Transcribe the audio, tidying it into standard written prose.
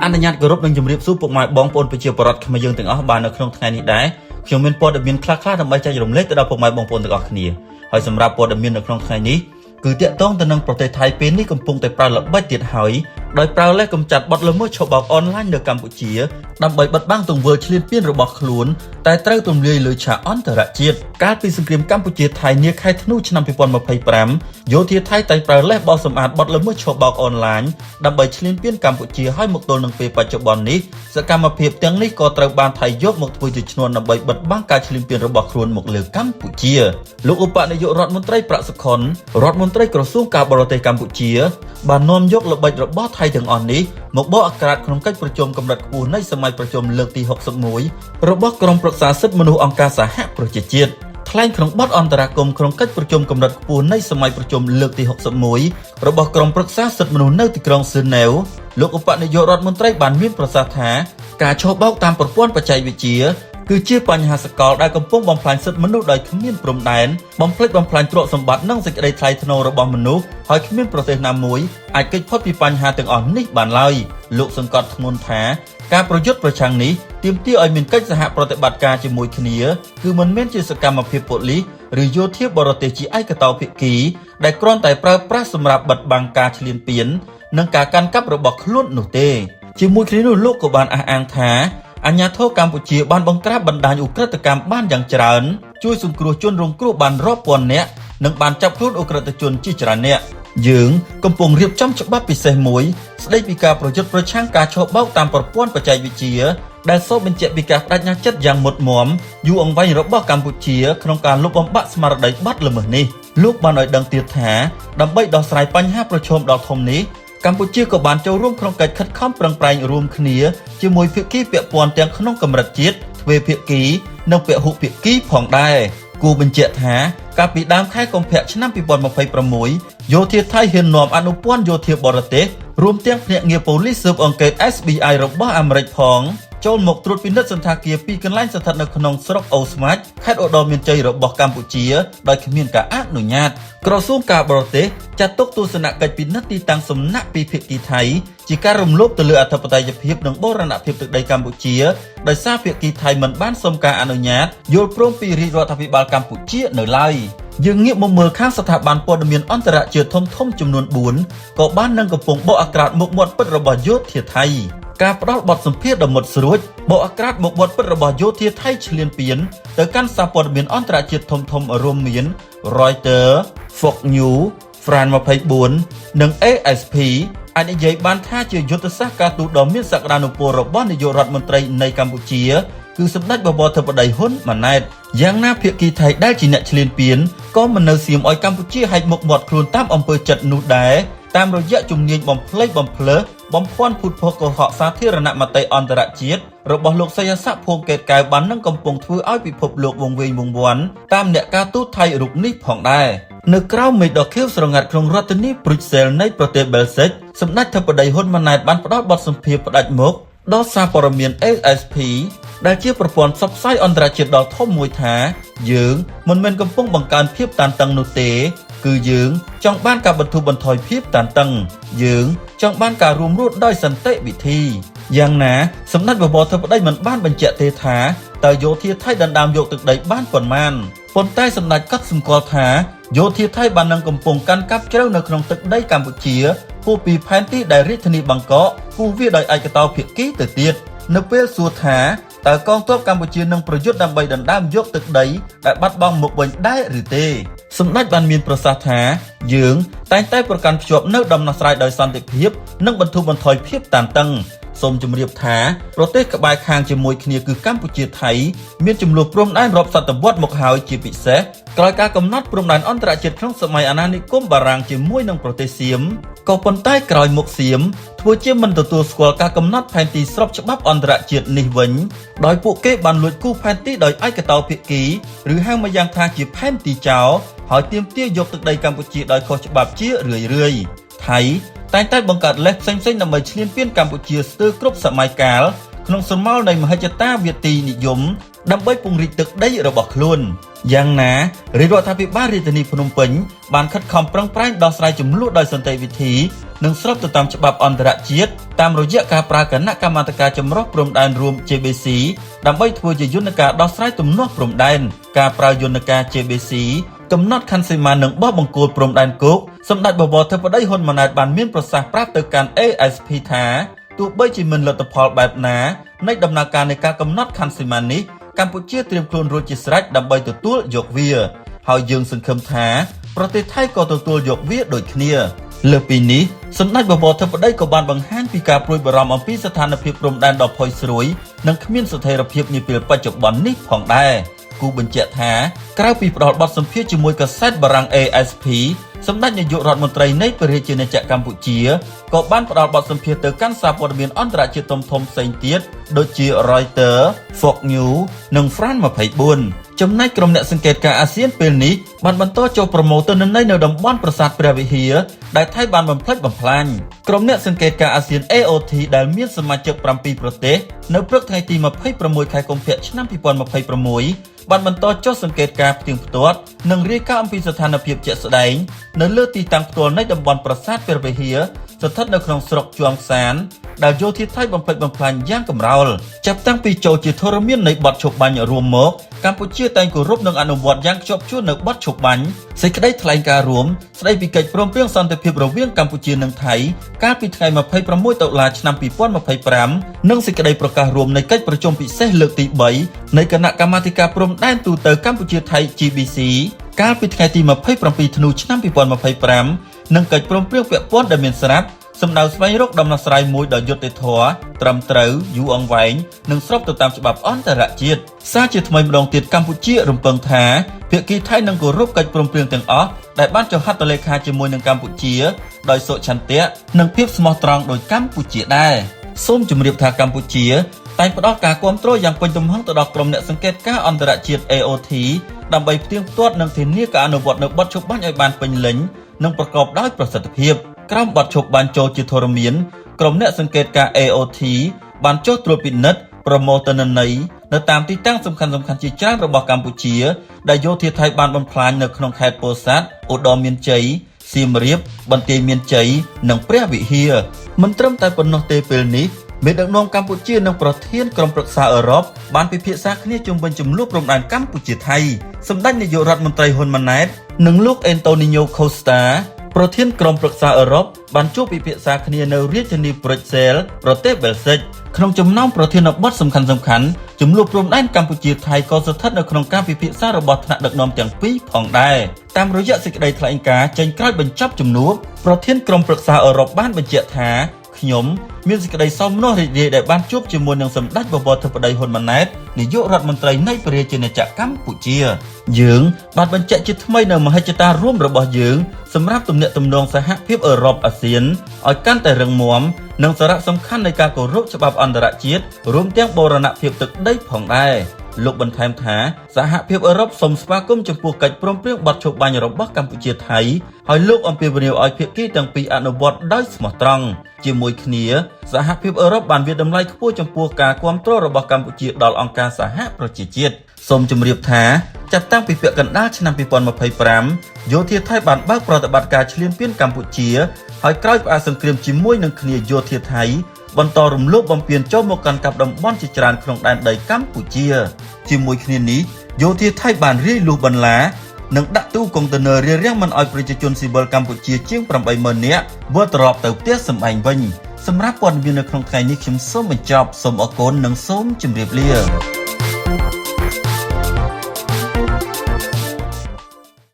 អនុញ្ញាតគោរពនឹងជម្រាបសួរពុកម៉ែបងប្អូនប្រជាពលរដ្ឋខ្មែរយើងទាំងអស់បាននៅក្នុងថ្ងៃនេះដែរខ្ញុំមានព័ត៌មានខ្លះៗដើម្បីចែករំលែកទៅដល់ពុកម៉ែបងប្អូនទាំងអស់គ្នាហើយសម្រាប់ព័ត៌មាននៅក្នុងថ្ងៃនេះគឺតាក់ទងទៅនឹងប្រទេសថៃពេលនេះកំពុងតែប្រើល្បិចទៀតហើយដោយប្រើលេសកម្ចាត់បទល្មើសឆបោកអនឡាញនៅកម្ពុជាដើម្បីបិទបាំងទង្វើឈ្លានពានរបស់ខ្លួនតែត្រូវទម្លាយលើឆាកអន្តរជាតិកាលពីសង្គ្រាមកម្ពុជាថៃនាខែធ្នូឆ្នាំ2025យោធាថៃតែងប្រើលេសបោសសម្អាតបទល្មើសឆបោកអនឡាញដើម្បីឈ្លានពានកម្ពុជាឲ្យមកទល់នឹងពេលបច្ចុប្បន្ននេះសកម្មភាពទាំងនេះក៏ត្រូវបានថៃយកមកធ្វើជាឈ្នន់ដើម្បីបិទបាំងការឈ្លានពានរបស់ខ្លួនមកលើកម្ពុជាលោកឧបនាយករដ្ឋមន្ត្រីប្រាក់សុខុនរដ្ឋមន្ត្រីក្រសួងការបរទេសកម្ពុជាបាននាំយកល្បិចរបស់ថៃទាំងអស់នេះមកបកអាក្រាតក្នុងកិច្ចប្រជុំកម្រិតខ្ពស់នៃសម័យប្រជុំលើកទី61របស់ក្រុមប្រឹក្សាសិទ្ធិមនុស្សអង្គការសហប្រជាជាតិថ្លែងក្នុងបទអន្តរាគមន៍ក្នុងកិច្ចប្រជុំកម្រិតខ្ពស់នៃសម័យប្រជុំលើកទី61របស់ក្រុមប្រឹក្សាសិទ្ធិមនុស្សនៅទីក្រុងស៊ឺណែវលោកឧបនាយករដ្ឋមន្ត្រីបានមានប្រសាសន៍ថាការឆបោកតាមប្រព័ន្ធបច្ចេកវិទ្យាគឺជាបញ្ហាសកលដែលកំពុងបំផ្លាញសិទ្ធិមនុស្សដោយគ្មានព្រំដែនបំផ្លិចបំផ្លាញទ្រព្យសម្បត្តិនិងសេចក្តីថ្លៃថ្នូររបស់មនុស្សហើយគ្មានប្រទេសណាមួយអាចគេចផុតពីបញ្ហាទាំងអស់នេះបានឡើយលោកសង្កត់ធ្ងន់ថាការប្រយុទ្ធប្រឆាំងនេះទាមទារឲ្យមានកិច្ចសហប្រតិបត្តិការជាមួយគ្នាគឺមិនមែនជាសកម្មភាពប៉ូលីសឬយោធាបរទេសជាឯកតោភាគីដែលគ្រាន់តែប្រើប្រាស់សម្រាប់បិទបាំងការឈ្លានពាននិងការកាន់កាប់របស់ខ្លួននោះទេជាមួយគ្នានោះលោកក៏បានអះអាងថាអាញាធរកម្ពុជាបានបង្ក្រាបបណ្ដាញឧក្រិដ្ឋកម្មបានយ៉ាងច្រើនជួយសង្គ្រោះជនរងគ្រោះបានរាប់ពាន់នាក់និងបានចាប់ខ្លួនឧក្រិដ្ឋជនជាច្រើននាក់យើងកំពុងរៀបចំច្បាប់ពិសេសមួយស្ដីពីការប្រយុទ្ធប្រឆាំងការឆបោកតាមប្រព័ន្ធបច្ចេកវិទ្យាដែលសរបញ្ជាក់ពីការបដិញ្ញាចិត្តយ៉ាងមុតមមយូរអង្វែងរបស់កម្ពុជាក្នុងការលុបបំបាក់ស្មារតីបទល្មើសនេះលោកបានឲ្យដឹងទៀតថាដើម្បីដោះស្រាយបញ្ហាប្រឈមដ៏ធំនេះកម្ពុជាក៏បានចូលរួមក្នុងកិច្ចខិតខំប្រឹងប្រែងរួមគ្នាជាមួយភាគីពាក់ព័ន្ធទាំងក្នុងកម្រិតជាតិទ្វេភាគីនិងពហុភាគីផងដែរគូបញ្ជាក់ថាកាលពីដើមខែកុម្ភៈឆ្នាំ2026យោធាថៃហ៊ាននាំអនុព័ន្ធយោធាបរទេសរួមទាំងភ្នាក់ងារប៉ូលីសស៊ើបអង្កេត SBI របស់អាមេរិកផងចូលមកត្រួតពិនិត្យសន្តាគារពីកន្លែងស្ថិតនៅក្នុងស្រុកអូស្មាច់ខេត្តឧត្តរមានជ័យរបស់កម្ពុជាដោយគ្មានការអនុញ្ញាតក្រសួងការបរទេសចាត់ទុកទស្សនកិច្ចពិនិត្យទីតាំងសំណាក់ពីភាគីថៃជាការរំលោភទៅលើអធិបតេយ្យភាពនិងបូរណភាពទឹកដីកម្ពុជាដោយសារភាគីថៃមិនបានសុំការអនុញ្ញាតយល់ព្រមពីរាជរដ្ឋាភិបាលកម្ពុជានៅឡើយយើងងាកមកមើលខាងស្ថាប័នព័ត៌មានអន្តរជាតិធំៗចំនួន4ក៏បាននឹងកំពុងបកអាក្រាតមុខមាត់ពិតរបស់យោធាថៃការផ្ដល់បទសម្ភាសន៍ដ៏មុតស្រួចបកអាក្រាតមុខមាត់ពិតរបស់យោធាថៃឈ្លានពានទៅកាន់សារព័ត៌មានអន្តរជាតិធំៗរួមមាន Reuters, Fox News, France 24និង AFP អាចនិយាយបានថាជាយុទ្ធសាស្ត្រការទូតដ៏មានសក្តានុពលរបស់នាយករដ្ឋមន្ត្រីនៃកម្ពុជាគឺសម្ដេចបវរធិបតីហ៊ុនម៉ាណែតយ៉ាងណាភាគីថៃដែលជាអ្នកឈ្លានពានក៏មិននៅសៀមឲ្យកម្ពុជាហែកមុខមាត់ខ្លួនតាមអំពើចិត្តនោះដែរតាមរយៈជំនាញបំភ្លេចបំភ្លើសបំភាន់ភូតភរកុហកសាធារណមតិអន្តរជាតិរបស់លោកសីហស័កភួងកេតកែវបាននឹងកំពុងធ្វើឲ្យពិភពលោកវង្វេងវង្វាន់តាមអ្នកការទូតថៃរូបនេះផងដែរនៅក្រៅមេឃដ៏ខៀវស្រងាត់ក្នុងរដ្ឋធានីព្រុចសែលនៃប្រទេសបែលហ្សិកសម្ដេចធិបតីហ៊ុនម៉ាណែតបានផ្ដល់បទសម្ភាសន៍ផ្ដាច់មុខដល់សារព័ត៌មាន AFP ដែលជាប្រព័ន្ធផ្សព្វផ្សាយអន្តរជាតិដ៏ធំមួយថាយើងមិនមែនកំពុងបង្កើនភាពតានតឹងនោះទេគឺយើងចង់បានការបន្ធូរបន្ថយភាពតានតឹងយើងចង់បានការរួមរស់ដោយសន្តិវិធីយ៉ាងណាសម្ដេចបវរធិបតីមិនបានបញ្ជាក់ទេថាតើយោធាថៃដណ្ដើមយកទឹកដីបានប៉ុន្មានប៉ុន្តែសម្ដេចកត់សម្គាល់ថាយោធាថៃបាននឹងកំពុងកាន់កាប់ជ្រៅនៅក្នុងទឹកដីកម្ពុជាហួសពីផែនទីដែលរាជធានីបាងកកគូវាដោយឯកតោភាគីទៅទៀតនៅពេលសួរថាតើកងទ័ពកម្ពុជានឹងប្រយុទ្ធដើម្បីដណ្ដើមយកទឹកដីដែលបាត់បង់មកវិញដែរឬទេសម្ដេចបានមានប្រសាសន៍ថាយើងតែងតែប្រកាន់ភ្ជាប់នៅដំណោះស្រាយដោយសន្តិភាពនិងបន្ធូរបន្ថយភាពតានតឹងសូមជម្រាបថាប្រទេសក្បែរខាងជាមួយគ្នាគឺកម្ពុជាថៃមានចំនួនព្រំដែនរាប់សតវត្សមកហើយជាពិសេសក្រោយការកំណត់ព្រំដែនអន្តរជាតិក្នុងសម័យអាណានិគមបារាំងជាមួយនឹងប្រទេសសៀមក៏ប៉ុន្តែក្រោយមកសៀមធ្វើជាមិនទទួលស្គាល់ការកំណត់ផែនទីស្របច្បាប់អន្តរជាតិនេះវិញដោយពួកគេបានលួចគូសផែនទីដោយឯកតោភាគីឬហៅមកយ៉ាងថាជាផែនទីចោលហើយទាមទារយកទឹកដីកម្ពុជាដោយខុសច្បាប់ជារឿយៗថៃតែងតែបង្កើតលេសផ្សេងៗដើម្បីឈ្លានពានកម្ពុជាស្ទើរគ្រប់សម័យកាលក្នុងស្រមោលនៃមហិច្ឆតាវាទីនិយម ដើម្បីពង្រីកទឹកដីរបស់ខ្លួនយ៉ាងណារាជរដ្ឋាភិបាលរាជធានីភ្នំពេញបានខិតខំប្រឹងប្រែងដោះស្រាយចំនួនដោយសន្តិវិធីនិងស្របទៅតាមច្បាប់អន្តរជាតិតាមរយៈការប្រើគណៈកម្មាធិការចម្រុះព្រំដែនរួម JBC ដើម្បីធ្វើជាយន្តការដោះស្រាយទំនាស់ព្រំដែនការប្រើយន្តការ JBC កំណត់ខណ្ឌសីមានិងបោះបង្គោលព្រំដែនគោកសម្ដេចបវរធិបតីហ៊ុនម៉ាណែតបានមានប្រសាសន៍ប្រាប់ទៅកាន់ ASP ថាទោះបីជាមានលទ្ធផលបែបណានៃដំណើរការនៃការកំណត់ខណ្ឌសីមានេះកម្ពុជាត្រៀមខ្លួនរួចជាស្រេចដើម្បីទទួលយកវាហើយយើងសង្ឃឹមថាប្រទេសថៃក៏ទទួលយកវាដូចគ្នាលើពីនេះសម្ដេចបវរធិបតីក៏បានបង្ហាញពីការព្រួយបារម្ភអំពីស្ថានភាពព្រំដែនដ៏ផុយស្រួយនិងគ្មានស្ថិរភាពនាពេលបច្ចុប្បន្ននេះផងដែរគូបញ្ជាក់ថាក្រៅពីផ្ដល់បទសម្ភាសន៍ជាមួយកាសែតបារាំង ASP សម្ដេចនាយករដ្ឋមន្ត្រីនៃព្រះរាជាណាចក្រកម្ពុជាក៏បានផ្ដល់បទសម្ភាសន៍ទៅកាន់សារព័ត៌មានអន្តរជាតិធំៗផ្សេងទៀតដូចជា Reuters, Fox News និង France 24ចំណែកក្រុមអ្នកសង្កេតការណ៍អាស៊ានពេលនេះបានបន្តចុះប្រមូលទិន្នន័យនៅតំបន់ប្រាសាទព្រះវិហារដែលថៃបានបំផ្លិចបំផ្លាញក្រុមអ្នកសង្កេតការណ៍អាស៊ាន AOT ដែលមានសមាជិក7ប្រទេសនៅព្រឹកថ្ងៃទី26ខែកុម្ភៈឆ្នាំ2026បានបន្តចុះសង្កេតការណ៍ផ្ទៀងផ្ទាត់និងរាយការណ៍អំពីស្ថានភាពជាក់ស្ដែងនៅលើទីតាំងផ្ទាល់នៃតំបន់ប្រាសាទព្រះវិហារស្ថិតនៅក្នុងស្រុកជួមសានដែលយោធាថៃបំផ្លិចបំផ្លាញយ៉ាងកម្រោលចាប់តាំងពីចូលជាធរមាននៃបទឈប់បាញ់រួមមកកម្ពុជាតែងគោរពនិងអនុវត្តយ៉ាងខ្ជាប់ខ្ជួននៅបទឈប់បាញ់សេចក្តីថ្លែងការណ៍រួមស្តីពីកិច្ចព្រមព្រៀងសន្តិភាពរវាងកម្ពុជានិងថៃកាលពីថ្ងៃ26តុលាឆ្នាំ2025និងសេចក្តីប្រកាសរួមនៃកិច្ចប្រជុំពិសេសលើកទី3នៃគណៈកម្មាធិការព្រំដែនទូទៅកម្ពុជាថៃ GBC កាលពីថ្ងៃទី27ធ្នូឆ្នាំ2025និងកិច្ចព្រមព្រៀងពាក់ព័ន្ធដែលមានស្រាប់សម្ដៅស្វែងរកដំណោះស្រាយមួយដ៏យុត្តិធម៌ត្រឹមត្រូវយូរអង្វែងនិងស្របទៅតាមច្បាប់អន្តរជាតិសារជាថ្មីម្ដងទៀតកម្ពុជារំពឹងថាភាគីថៃនឹងគោរពកិច្ចព្រមព្រៀងទាំងអស់ដែលបានចុះហត្ថលេខាជាមួយនឹងកម្ពុជាដោយសុឆន្ទៈនិងភាពស្មោះត្រង់ដោយកម្ពុជាដែរសូមជម្រាបថាកម្ពុជាតែងផ្ដល់ការគាំទ្រយ៉ាងពេញទំហឹងទៅដល់ក្រុមអ្នកសង្កេតការណ៍អន្តរជាតិ AOT ដើម្បីផ្ទៀងផ្ទាត់និងធានាការអនុវត្តនៅបទឈប់បាញ់ឲ្យបានពេញលេញនិងប្រកបដោយប្រសិទ្ធភាពក្រោមបទឈប់បាញ់ចូលជាធរមានក្រុមអ្នកសង្កេតការណ៍ AOT បានចុះត្រួតពិនិត្យប្រមូលទិន្នន័យនៅតាមទីតាំងសំខាន់ៗជាច្រើនរបស់កម្ពុជាដែលយោធាថៃបានបំផ្លាញនៅក្នុងខេត្តពោធិ៍សាត់ឧត្តរមានជ័យសៀមរាបបន្ទាយមានជ័យនិងព្រះវិហារមិនត្រឹមតែប៉ុណ្ណោះទេពេលនេះមេដឹកនាំកម្ពុជានិងប្រធានក្រុមប្រឹក្សាអឺរ៉ុបបានពិភាក្សាគ្នាជុំវិញចំនួនព្រំដែនកម្ពុជាថៃសម្ដេចនាយករដ្ឋមន្ត្រីហ៊ុនម៉ាណែតនិងលោកអេនតូនីញ៉ូខូស្តាប្រធានក្រុមប្រឹក្សាអឺរ៉ុបបានជួបពិភាក្សាគ្នានៅរាជធានីប្រុចសែលប្រទេសបែលហ្សិកក្នុងចំណោមប្រធានបទសំខាន់ៗចំនួនព្រំដែនកម្ពុជាថៃក៏ស្ថិតនៅក្នុងការពិភាក្សារបស់ថ្នាក់ដឹកនាំទាំងពីរផងដែរតាមរយៈសេចក្តីថ្លែងការណ៍ចេញក្រោយបញ្ចប់ជំនួបប្រធានក្រុមប្រឹក្សាអឺរ៉ុបបានបញ្ជាក់ថាខ្ញុំមានសេចក្តីសោមនស្សរីករាយដែលបានជួបជាមួយនឹងសម្ដេចបវរធិបតីហ៊ុនម៉ាណែតនាយករដ្ឋមន្ត្រីនៃព្រះរាជាណាចក្រកម្ពុជាយើងបានបញ្ជាក់ជាថ្មីនៅមហិច្ឆតារួមរបស់យើងសម្រាប់ទំនាក់ទំនងសហភាពអឺរ៉ុបអាស៊ានឲ្យកាន់តែរឹងមាំនិងសារៈសំខាន់នៃការគោរពច្បាប់អន្តរជាតិរួមទាំងបូរណភាពទឹកដីផងដែរលោកបន្ថែមថាសហភាពអឺរ៉ុបសូមស្វាគមន៍ចំពោះកិច្ចព្រមព្រៀងបទឈប់បាញ់របស់កម្ពុជាថៃហើយលោកអំពាវនាវឲ្យភាគីទាំងពីរអនុវត្តដោយស្មោះត្រង់ជាមួយគ្នាសហភាពអឺរ៉ុបបានវាតម្លៃខ្ពស់ចំពោះការគាំទ្ររបស់កម្ពុជាដល់អង្គការសហប្រជាជាតិសូមជម្រាបថាចាប់តាំងពីពាក់កណ្ដាលឆ្នាំ2025យោធាថៃបានបើកប្រតិបត្តិការឈ្លានពានកម្ពុជាហើយក្រោយផ្អាកសង្គ្រាមជាមួយនឹងគ្នាយោធាថៃបន្តរំលោភបំពានចូលមកកាន់កាប់តំបន់ជាច្រើនក្នុងដែនដីកម្ពុជាជាមួយគ្នានេះយោធាថៃបានរាយលុះបន្លានិងដាក់ទូកុងតឺន័ររារាំងមិនឲ្យប្រជាជនស៊ីវិលកម្ពុជាជាង 80000 នាក់វិលត្រឡប់ទៅផ្ទះសម្បែងវិញសម្រាប់ព័ត៌មាននៅក្នុងថ្ងៃនេះខ្ញុំសូមបញ្ចប់សូមអរគុណនិងសូមជម្រាបលា